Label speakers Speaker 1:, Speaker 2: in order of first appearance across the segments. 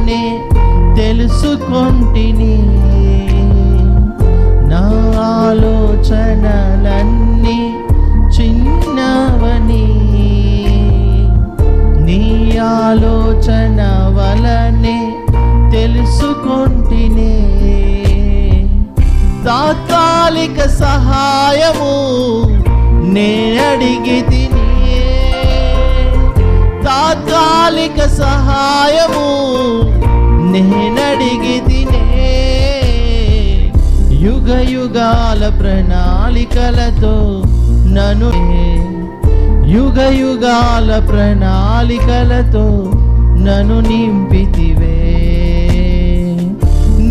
Speaker 1: వలనే తెలుసుకొంటిని. నా ఆలోచనలన్నీ చిన్నవని నీ ఆలోచన వలనే తెలుసుకొంటిని. తాత్కాలిక సహాయము నే అడిగి తిని, తాత్కాలిక సహాయము నేనడిగి తినే. యుగ యుగాల ప్రణాళికలతో నన్ను, యుగ యుగాల ప్రణాళికలతో నన్ను నింపితివే.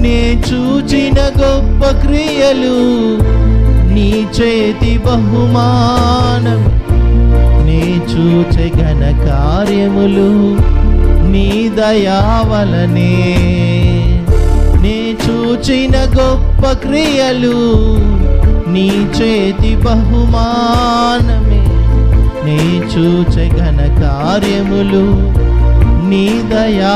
Speaker 1: నే చూచిన గొప్ప క్రియలు నీ చేతి బహుమానం, నీ చూచే ఘన కార్యములు నీ దయా వలనే. నీ చూచిన గొప్ప క్రియలు నీ చేతి బహుమానమే, నీ చూచే ఘన కార్యములు నీ దయా